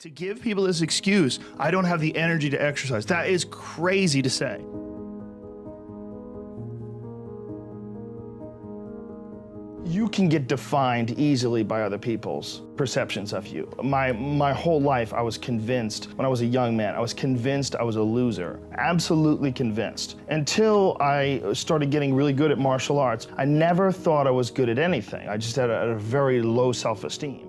To give people this excuse, I don't have the energy to exercise, that is crazy to say. You can get defined easily by other people's perceptions of you. My whole life, I was convinced, when I was a young man, I was convinced I was a loser. Absolutely convinced. Until I started getting really good at martial arts, I never thought I was good at anything. I just had a very low self-esteem.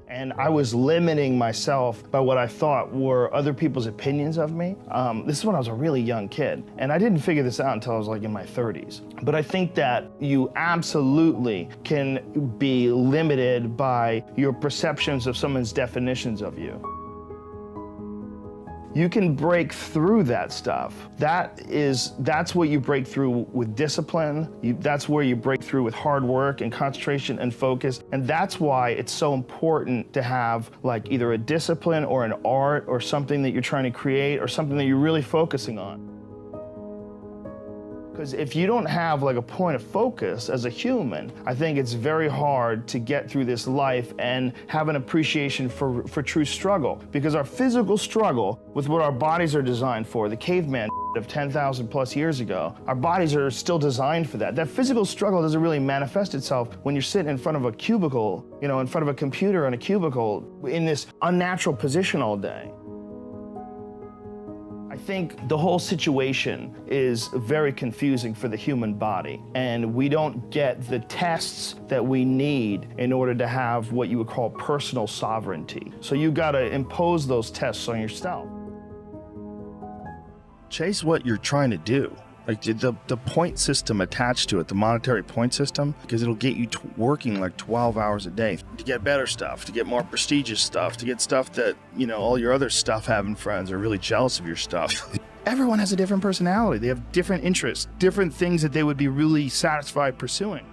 And I was limiting myself by what I thought were other people's opinions of me. This is when I was a really young kid. And I didn't figure this out until I was like in my 30s. But I think that you absolutely can be limited by your perceptions of someone's definitions of you. You can break through that stuff. That's what you break through with discipline. That's where you break through with hard work and concentration and focus. And that's why it's so important to have like either a discipline or an art or something that you're trying to create or something that you're really focusing on. Because if you don't have like a point of focus as a human, I think it's very hard to get through this life and have an appreciation for true struggle. Because our physical struggle with what our bodies are designed for, the caveman of 10,000 plus years ago, our bodies are still designed for that. That physical struggle doesn't really manifest itself when you're sitting in front of a cubicle, you know, in front of a computer in a cubicle in this unnatural position all day. I think the whole situation is very confusing for the human body, and we don't get the tests that we need in order to have what you would call personal sovereignty. So you gotta impose those tests on yourself. Chase what you're trying to do. Like the point system attached to it, the monetary point system, because it'll get you working like 12 hours a day to get better stuff, to get more prestigious stuff, to get stuff that, you know, all your other stuff having friends are really jealous of your stuff. Everyone has a different personality. They have different interests, different things that they would be really satisfied pursuing.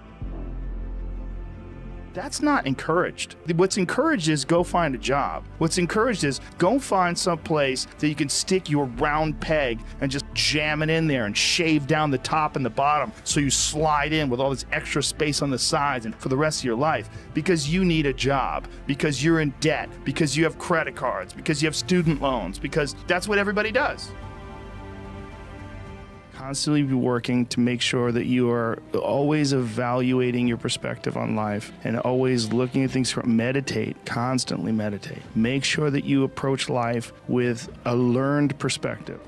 That's not encouraged. What's encouraged is go find a job. What's encouraged is go find some place that you can stick your round peg and just jam it in there and shave down the top and the bottom so you slide in with all this extra space on the sides and for the rest of your life because you need a job, because you're in debt, because you have credit cards, because you have student loans, because that's what everybody does. Constantly be working to make sure that you are always evaluating your perspective on life and always looking at things from meditate, constantly meditate. Make sure that you approach life with a learned perspective.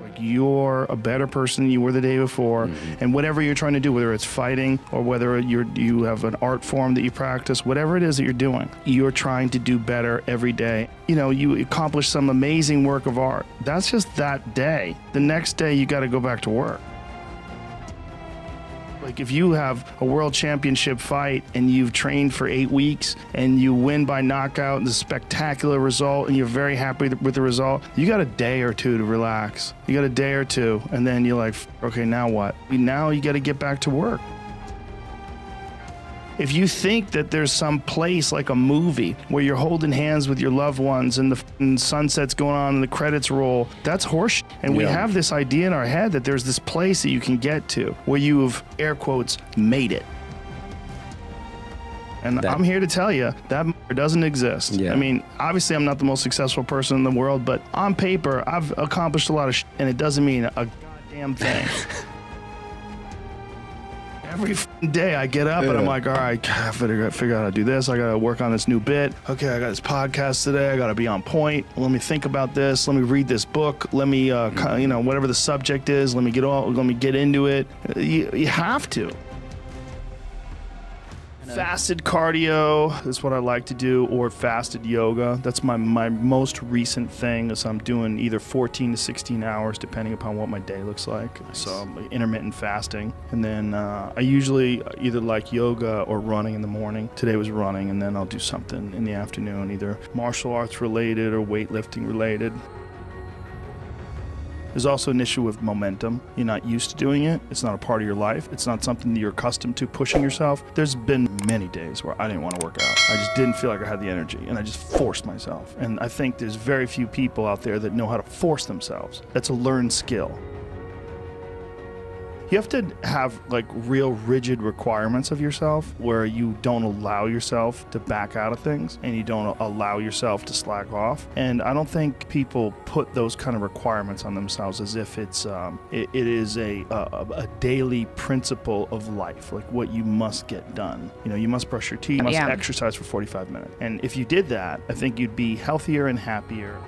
Like you're a better person than you were the day before, and whatever you're trying to do, whether it's fighting or whether you have an art form that you practice, whatever it is that you're doing, you're trying to do better every day. You know, you accomplish some amazing work of art. That's just that day. The next day, you got to go back to work. Like if you have a world championship fight and you've trained for 8 weeks and you win by knockout and it's a spectacular result and you're very happy with the result, you got a day or two to relax. You got a day or two and then you're like, okay, now what? Now you got to get back to work. If you think that there's some place like a movie where you're holding hands with your loved ones and the sunset's going on and the credits roll, that's horseshit. And we have this idea in our head that there's this place that you can get to where you've, air quotes, made it. And I'm here to tell you that doesn't exist. Yeah. I mean, obviously I'm not the most successful person in the world, but on paper, I've accomplished a lot of shit, and it doesn't mean a goddamn thing. Every day I get up and I'm like, all right, I gotta figure out how to do this. I gotta work on this new bit. Okay, I got this podcast today. I gotta be on point. Let me think about this. Let me read this book. Let me, you know, whatever the subject is. Let me get into it. You have to. Fasted cardio is what I like to do, or fasted yoga. That's my most recent thing. So I'm doing either 14 to 16 hours, depending upon what my day looks like. Nice. So intermittent fasting. And then I usually either like yoga or running in the morning. Today was running, and then I'll do something in the afternoon, either martial arts related or weightlifting related. There's also an issue with momentum. You're not used to doing it. It's not a part of your life. It's not something that you're accustomed to pushing yourself. There's been many days where I didn't want to work out. I just didn't feel like I had the energy, and I just forced myself. And I think there's very few people out there that know how to force themselves. That's a learned skill. You have to have like real rigid requirements of yourself where you don't allow yourself to back out of things and you don't allow yourself to slack off. And I don't think people put those kind of requirements on themselves as if it is a daily principle of life, like what you must get done. You know, you must brush your teeth, you must exercise for 45 minutes. And if you did that, I think you'd be healthier and happier.